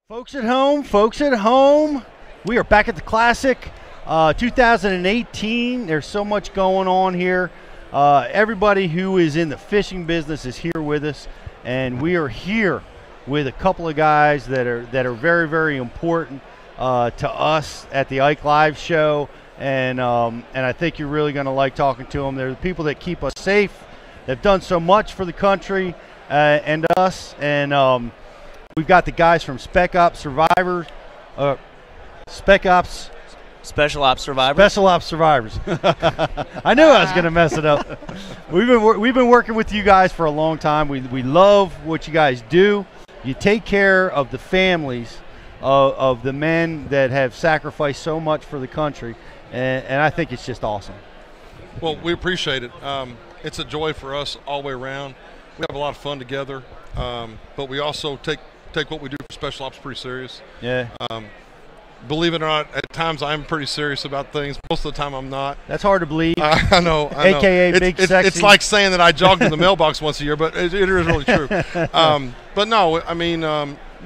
Folks at home, we are back at the Classic 2018. There's so much going on here. Everybody who is in the fishing business is here with us, and we are here with a couple of guys that are very, very important to us at the Ike Live show, and I think you're really going to like talking to them. They're the people that keep us safe. They've done so much for the country and us, and we've got the guys from Special Ops Survivors. Special Ops Survivors. I knew I was going to mess it up. We've been working with you guys for a long time. We love what you guys do. You take care of the families of the men that have sacrificed so much for the country, and I think it's just awesome. Well, we appreciate it. It's a joy for us all the way around. We have a lot of fun together, but we also take what we do for Special Ops pretty serious. Yeah. Believe it or not, at times I'm pretty serious about things. Most of the time I'm not. That's hard to believe. I know. AKA Big Sexy. It's like saying that I jogged in the mailbox once a year, but it is really true. But no, I mean,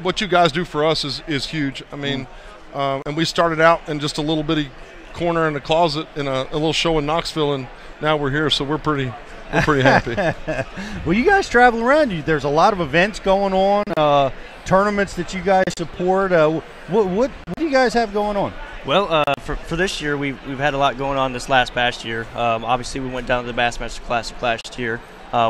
what you guys do for us is huge. I mean, and we started out in just a little bitty corner in a closet in a little show in Knoxville, and now we're here, so we're pretty happy. Well, you guys travel around. There's a lot of events going on, tournaments that you guys support. What do you guys have going on? Well, for this year, we've had a lot going on this past year. Obviously, we went down to the Bassmaster Classic last year.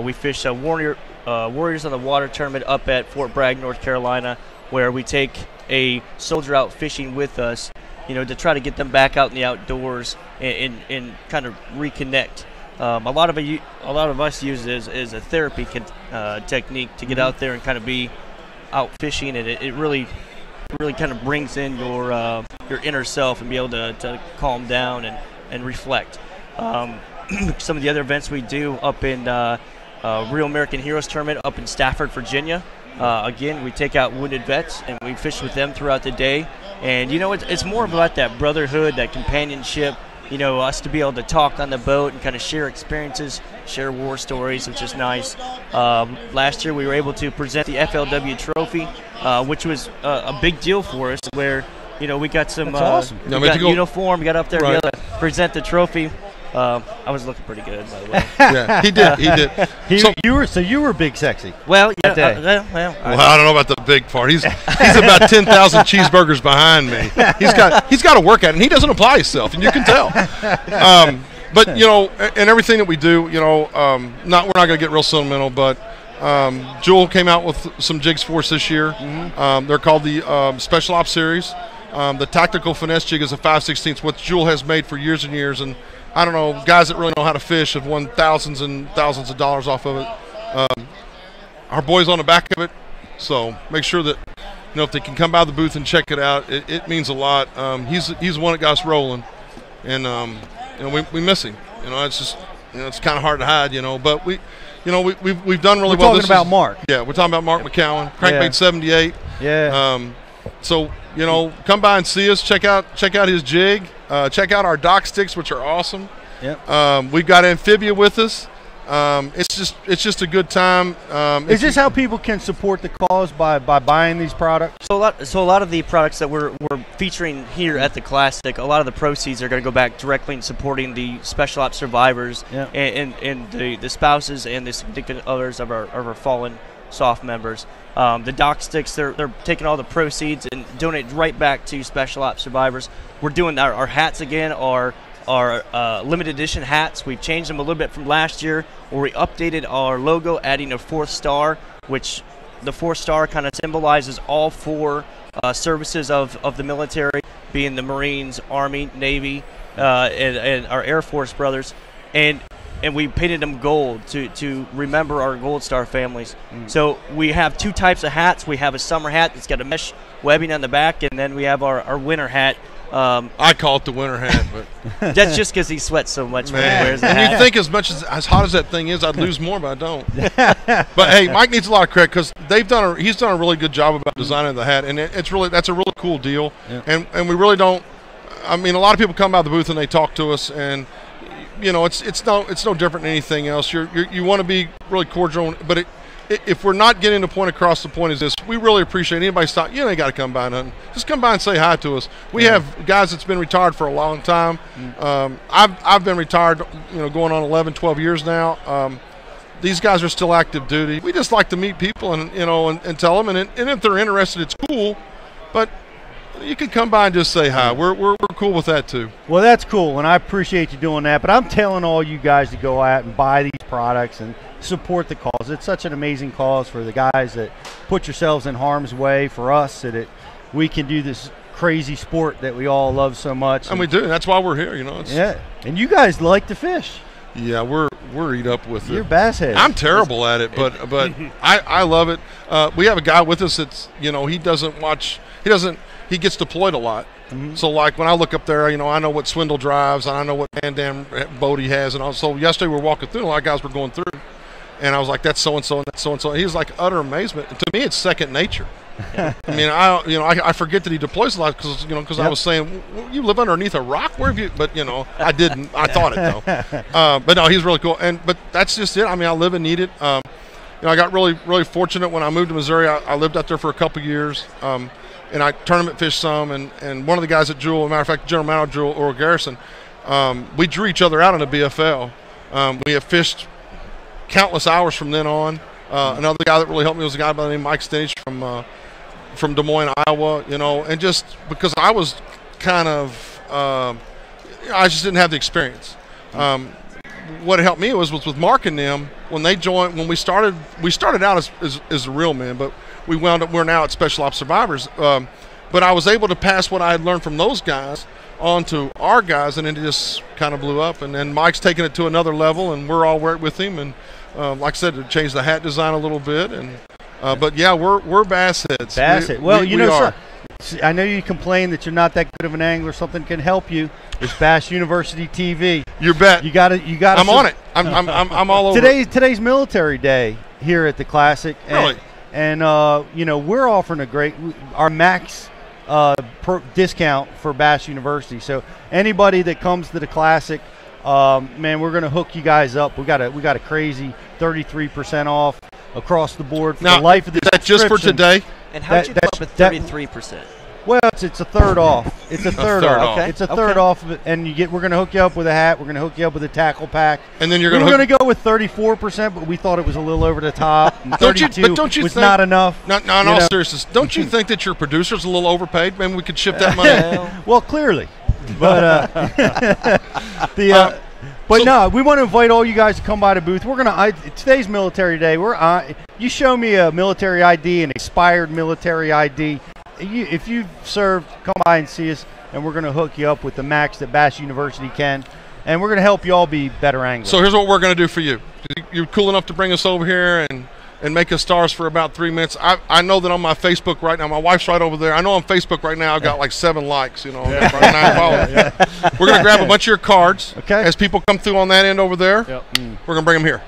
We fished a Warriors on the Water tournament up at Fort Bragg, North Carolina, where we take a soldier out fishing with us, to try to get them back out in the outdoors and kind of reconnect. A lot of us use it as a therapy technique to get out there and kind of be out fishing, and it really kind of brings in your inner self and be able to calm down and reflect. Some of the other events we do up in Real American Heroes Tournament up in Stafford, Virginia. Again, we take out wounded vets and we fish with them throughout the day. And it's more about that brotherhood, that companionship. Us to be able to talk on the boat and kind of share experiences, share war stories, which is nice. Last year we were able to present the FLW trophy, which was a big deal for us, where we got some awesome. We got uniform, we got up there to be able to present the trophy. I was looking pretty good, by the way. Yeah, he did. You were Big Sexy. Well, yeah. I don't know about the big part. He's about 10,000 cheeseburgers behind me. He's got to work at it, and he doesn't apply himself, and you can tell. But and everything that we do, we're not going to get real sentimental, but Jewel came out with some jigs for us this year. Mm-hmm. They're called the Special Ops Series. The tactical finesse jig is a 5/16, what Jewel has made for years and years, and I don't know, guys that really know how to fish have won thousands and thousands of dollars off of it. Our boy's on the back of it, so make sure that if they can come by the booth and check it out, it means a lot. He's the one that got us rolling, and we miss him. It's just it's kind of hard to hide, but we've done really well. We're talking about Mark. Yeah, we're talking about Mark McGowan, crankbait 78. Yeah. So come by and see us. Check out his jig. Check out our dock sticks, which are awesome. Yep. We've got Amphibia with us. It's just a good time. Is this how people can support the cause by buying these products? So a lot of the products that we're featuring here at the Classic, a lot of the proceeds are going to go back directly in supporting the Special Ops survivors and the spouses and the significant others of our fallen soft members. The dock sticks, they're taking all the proceeds and donate right back to Special Ops survivors. We're doing our hats again, our limited edition hats. We've changed them a little bit from last year, where we updated our logo, adding a 4th star, which the 4th star kind of symbolizes all 4 services of the military, being the Marines, Army, Navy, and our Air Force brothers. And we painted them gold to remember our Gold Star families. So we have 2 types of hats. We have a summer hat that's got a mesh webbing on the back, and then we have our winter hat. I call it the winter hat, but that's just because he sweats so much when he wears the hat. And you think as hot as that thing is, I'd lose more, but I don't. But hey, Mike needs a lot of credit because he's done a really good job about designing the hat, and that's a really cool deal. Yeah. And we really don't. I mean, a lot of people come by the booth and they talk to us, and it's no different than anything else. You want to be really cordial, but if we're not getting the point across, the point is this: we really appreciate anybody stop. You ain't got to come by nothing. Just come by and say hi to us. We have guys that's been retired for a long time. I've been retired, going on 11, 12 years now. These guys are still active duty. We just like to meet people and and tell them, and if they're interested, it's cool. But you can come by and just say hi. We're cool with that too. Well, that's cool, and I appreciate you doing that. But I'm telling all you guys to go out and buy these products and support the cause. It's such an amazing cause for the guys that put yourselves in harm's way, for us, so that we can do this crazy sport that we all love so much. And we do. That's why we're here. Yeah, and you guys like to fish. Yeah, we're eat up with it. You're bass heads. I'm terrible at it, but I love it. We have a guy with us that's he gets deployed a lot. So like when I look up there, I know what Swindle drives, and I know what Van Dam boat he has, and also yesterday we were walking through, and a lot of guys were going through, and I was like, that's so and so and that's so and so. He was like utter amazement, and to me it's second nature. I mean, I forget that he deploys a lot because I was saying, you live underneath a rock. Where have you? But I didn't. I thought it though. But no, he's really cool. But that's just it. I mean, I live and need it. I got really really fortunate when I moved to Missouri. I lived out there for a couple years, and I tournament fished some. And one of the guys at Jewel, as a matter of fact, General Manager Jewel, Oral Garrison, we drew each other out in the BFL. We have fished countless hours from then on. Another guy that really helped me was a guy by the name of Mike Iaconelli from Des Moines, Iowa, and just because I was kind of, I just didn't have the experience. What helped me was with Mark and them, when they joined, when we started out as the real men, but we're now at Special Ops Survivors. But I was able to pass what I had learned from those guys on to our guys, and it just kind of blew up. And then Mike's taking it to another level, and we're all with him. And like I said, to change the hat design a little bit, and but yeah, we're bass heads. Bass head. Well, we are. I know you complain that you're not that good of an angler. Something can help you. It's Bass University TV. You bet. You got to. I'm on it. I'm all over. Today's Military Day here at the Classic. Really. And we're offering our max discount for Bass University. So anybody that comes to the Classic, man, we're going to hook you guys up. We got a crazy 33% off across the board for the life of the subscription. Is that just for today? And how'd you come up with 33%? Well, it's a third off. It's a third off. Okay. It's a third off of it, and we're going to hook you up with a hat. We're going to hook you up with a tackle pack. And then we're going to go with 34%, but we thought it was a little over the top. And 32 was not enough. No, in all seriousness, don't you think that your producer's a little overpaid? Maybe we could ship that money. Well, clearly, but no, we want to invite all you guys to come by the booth. Today's Military Day. You show me a military ID, an expired military ID. If you've served, come by and see us, and we're going to hook you up with the max that Bass University can, and we're going to help you all be better anglers. So here's what we're going to do for you. You're cool enough to bring us over here and make us stars for about 3 minutes. I know that on my Facebook right now, my wife's right over there. I know on Facebook right now I've got like 7 likes, We're going to grab a bunch of your cards as people come through on that end over there. Yep. We're going to bring them here.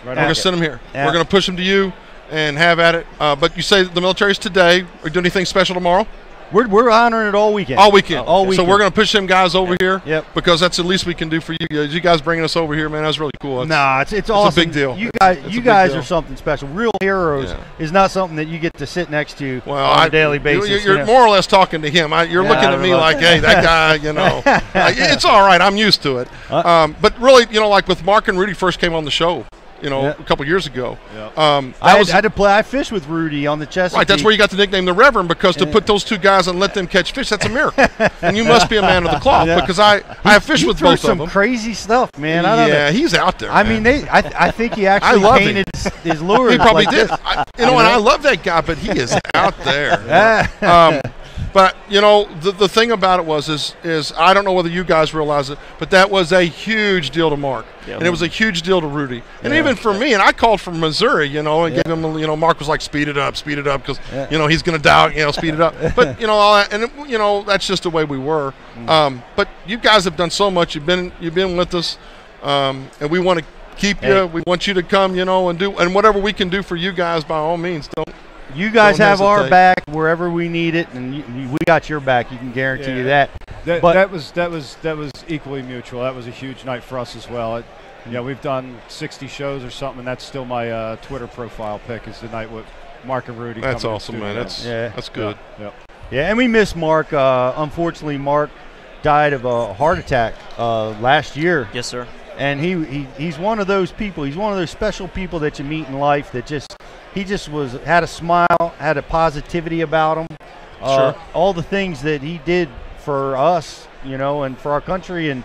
We're going to send them here. We're going to push them to you and have at it. But you say the military's today. Are you doing anything special tomorrow? We're honoring it all weekend. All weekend. All weekend. So we're going to push them guys over here. Yep. Because that's the least we can do for you guys. You guys bringing us over here, man, that's really cool. It's awesome. It's a big deal. You guys are something special. Real heroes is not something that you get to sit next to on a daily basis. You're more or less talking to him. You're looking at me like, hey, that guy, it's all right. I'm used to it. But really, like with Mark and Rudy first came on the show. A couple years ago. Yep. I had to play. I fished with Rudy on the Chesapeake. Right, that's where you got the nickname the Reverend, because to put those two guys and let them catch fish, that's a miracle. And you must be a man of the cloth, because I have fished with both of them. Some crazy stuff, man. Yeah, he's out there. I mean, I think he actually painted his lures. He probably did. And I love that guy, but he is out there. But the thing about it is I don't know whether you guys realize it, but that was a huge deal to Mark, and it was a huge deal to Rudy, and even for me. And I called from Missouri, and gave him, Mark was like, speed it up, because he's going to die, speed it up. But all that, and that's just the way we were. But you guys have done so much. You've been with us, and we want to keep you. We want you to come, and whatever we can do for you guys, by all means, don't. You guys have our back wherever we need it, and we got your back. You can guarantee you that. That was equally mutual. That was a huge night for us as well. Yeah, we've done 60 shows or something, and that's still my Twitter profile pic is the night with Mark and Rudy. That's awesome, man. That's good. Yeah, and we miss Mark. Unfortunately, Mark died of a heart attack last year. Yes, sir. And he's one of those people. He's one of those special people that you meet in life that he just had a smile, had a positivity about him. Sure. All the things that he did for us, and for our country, and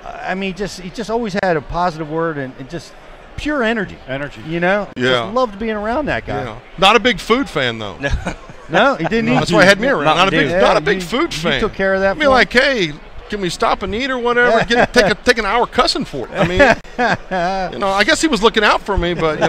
I mean, he just always had a positive word and just pure energy. Yeah. Just loved being around that guy. Yeah. Not a big food fan though. No, he didn't. That's why I had me around. Not a big food fan. You took care of that. I mean, like, hey, can we stop and eat or whatever? Take an hour cussing for it. I mean, I guess he was looking out for me. But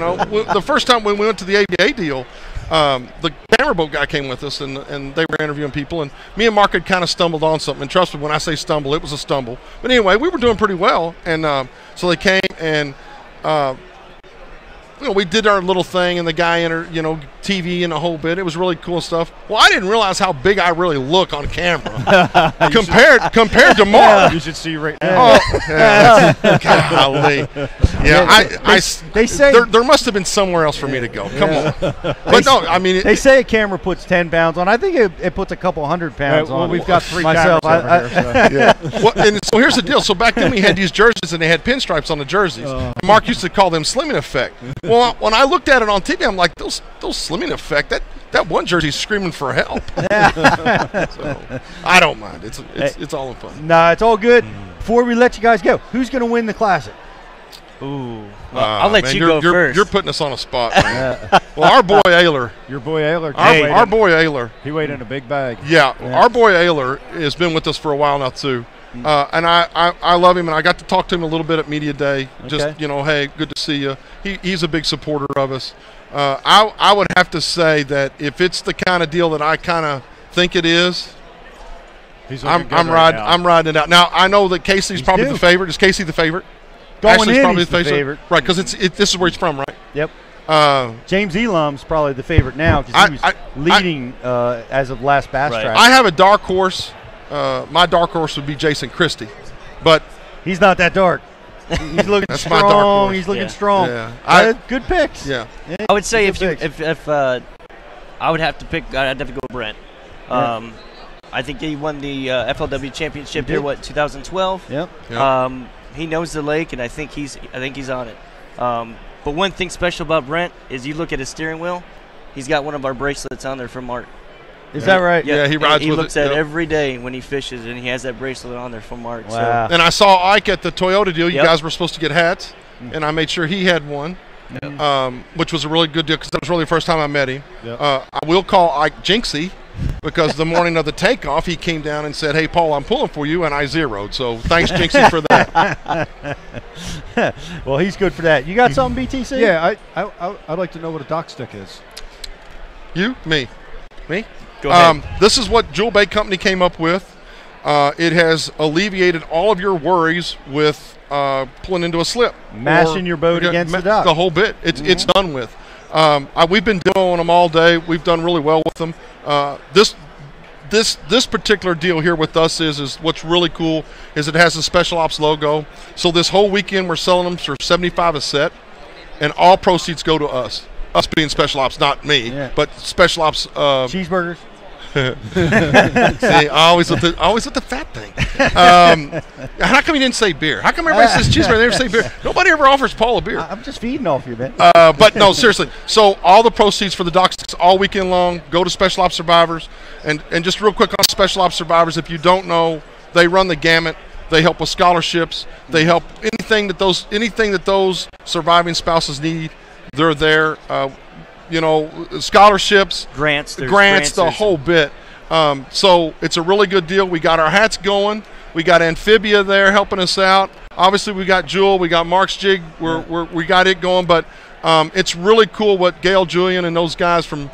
the first time when we went to the ABA deal, the camera boat guy came with us, and they were interviewing people, and me and Mark had kind of stumbled on something. And trust me, when I say stumble, it was a stumble. But anyway, we were doing pretty well, and so they came and. We did our little thing, and the guy entered, TV and a whole bit. It was really cool stuff. Well, I didn't realize how big I really look on camera compared to Mark. You should see right now. Golly. Yeah, they say there must have been somewhere else for me to go. Come on. But no, I mean. They say a camera puts 10 pounds on. I think it puts a couple 100 pounds on. We've got 3 myself. cameras over here. So. Well, and so here's the deal. So back then we had these jerseys, and they had pinstripes on the jerseys. Mark used to call them Slimming Effect. Well, when I looked at it on TV, I'm like, those Slimming Effect, that one jersey's screaming for help. So I don't mind. It's all in fun. Nah, it's all good. Before we let you guys go, who's going to win the Classic? Ooh. Well, I'll let you go first. You're putting us on a spot, man. Well, our boy Ayler. Your boy Ayler. Our boy Ayler. He weighed in a big bag. Yeah, our boy Ayler has been with us for a while now, too. And I love him, and I got to talk to him a little bit at Media Day. Just, hey, good to see you. He's a big supporter of us. I would have to say that if it's the kind of deal that I kind of think it is, I'm riding it out. Now, I know that Casey's probably the favorite. Is Casey the favorite? Going in, he's the favorite. Right, because this is where he's from, right? Yep. James Elam's probably the favorite now because he was leading as of last Bass Track. I have a dark horse. My dark horse would be Jason Christie, but he's not that dark. He's looking That's strong. my dark horse. He's looking strong. Yeah. Good picks. Yeah. I would say if I would have to pick, I'd have to go Brent. I think he won the FLW championship here, 2012. Yep. He knows the lake, and I think he's on it. But one thing special about Brent is you look at his steering wheel. He's got one of our bracelets on there from Mark. Is that right? Yeah, he rides with it. He looks at it every day when he fishes, and he has that bracelet on there from Mark. Wow. And I saw Ike at the Toyota deal. You guys were supposed to get hats, and I made sure he had one, which was a really good deal because that was really the first time I met him. Yep. I will call Ike Jinxie because the morning of the takeoff, he came down and said, "Hey, Paul, I'm pulling for you," and I zeroed. So thanks, Jinxie, for that. Well, he's good for that. You got something, BTC? Yeah, I'd like to know what a dock stick is. You? Me? Go ahead. This is what Jewel Bait Company came up with. It has alleviated all of your worries with pulling into a slip. Mashing your boat against the dock. The whole bit. It's done with. We've been doing them all day. We've done really well with them. This particular deal here with us is what's really cool is it has a Special Ops logo. So this whole weekend we're selling them for $75 a set, and all proceeds go to us. Us being Special Ops, not me, but Special Ops. Cheeseburgers. See, always with the fat thing. How come you didn't say beer? How come everybody says cheeseburger? They never say beer. Nobody ever offers Paul a beer. I'm just feeding off you, man. But no, seriously. So all the proceeds for the dock sticks all weekend long go to Special Ops survivors. And just real quick on Special Ops survivors, if you don't know, they run the gamut. They help with scholarships. They help anything that those surviving spouses need. They're there. Scholarships, grants, the whole bit. So it's a really good deal. We got our hats going. We got Amphibia there helping us out. Obviously, we got Jewel. We got Mark's Jig. We got it going. But it's really cool what Gail Julian and those guys from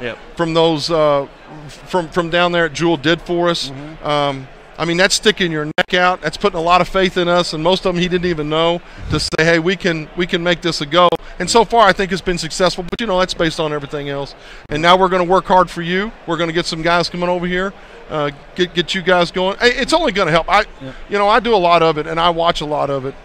those from down there at Jewel did for us. I mean, that's sticking your neck out. That's putting a lot of faith in us, and most of them he didn't even know, to say, hey, we can make this a go. And so far, I think it's been successful, but, that's based on everything else. And now we're going to work hard for you. We're going to get some guys coming over here, get you guys going. It's only going to help. I do a lot of it, and I watch a lot of it.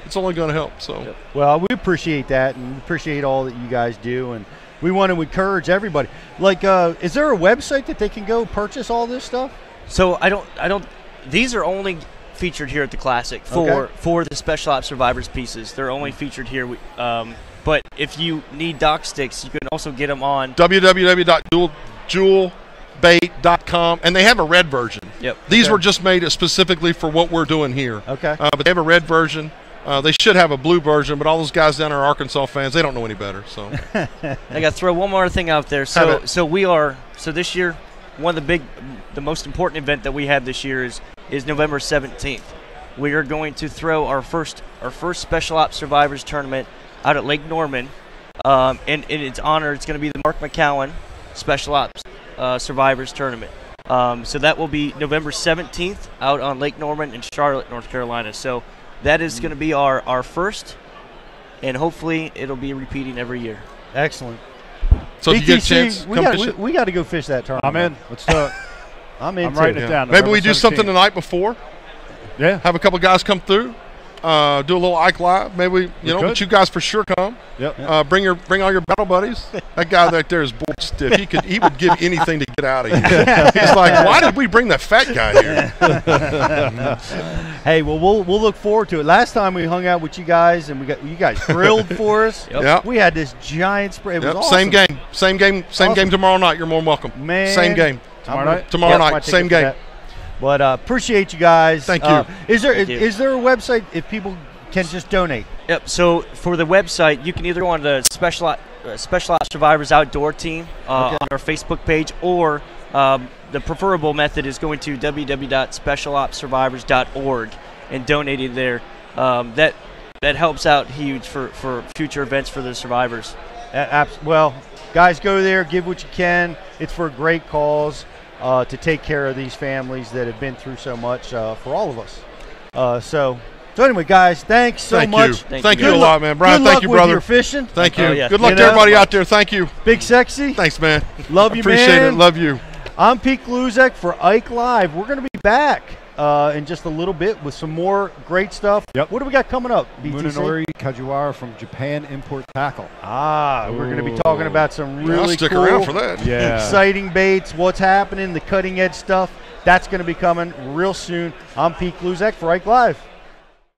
it's only going to help. So, Well, we appreciate that, and we appreciate all that you guys do, and we want to encourage everybody. Like, is there a website that they can go purchase all this stuff? So I don't. These are only featured here at the Classic for the Special Ops Survivors pieces. They're only featured here. But if you need dock sticks, you can also get them on www.jewelbait.com, and they have a red version. Yep. These were just made specifically for what we're doing here. Okay. But they have a red version. They should have a blue version, but all those guys down there are Arkansas fans. They don't know any better. So I got to throw one more thing out there. So this year, the most important event that we have this year is November 17th. We are going to throw our first Special Ops Survivors tournament out at Lake Norman, and in its honor, it's going to be the Mark McGowan Special Ops Survivors tournament. So that will be November 17th out on Lake Norman in Charlotte, North Carolina. So that is going to be our first, and hopefully it'll be repeating every year. Excellent. if you get a chance, come fish it. We got to go fish that tournament. I'm in. Let's do it. I'm in. I'm writing it down. Maybe we do November something 17th. the night before. Yeah. Have a couple guys come through. Do a little Ike Live. Maybe but you guys for sure come. Yep. Bring all your battle buddies. That guy right there is bored stiff. He would give anything to get out of here. He's like, why did we bring that fat guy here? Hey, well, we'll look forward to it. Last time we hung out with you guys and you guys grilled for us. Yep. We had this giant spread. It was awesome. Same game tomorrow night. You're more than welcome. Man. Same game. Tomorrow night. Same game. But appreciate you guys. Thank you. Is there a website if people can just donate? Yep. So for the website, you can either go on the Special Ops Survivors Outdoor Team on our Facebook page, or the preferable method is going to www.specialopssurvivors.org and donating there. That helps out huge for future events for the survivors. Well, guys, go there, give what you can. It's for a great cause. To take care of these families that have been through so much for all of us. So anyway, guys, thanks so much. Thank you a lot, man. Brian, Good thank you, luck brother. with your fishing. Thank you. Yeah. Good luck to everybody out there. Thank you. Big Sexy. Thanks, man. Love you, Appreciate man. it. Love you. I'm Pete Gluzek for Ike Live. We're going to be back in just a little bit with some more great stuff. Yep. What do we got coming up, BTC? Munenori Kajiwara from Japan Import Tackle. We're going to be talking about some I'll really stick cool, around for that. Yeah. exciting baits, what's happening, the cutting edge stuff. That's going to be coming real soon. I'm Pete Gluzek for Ike Live.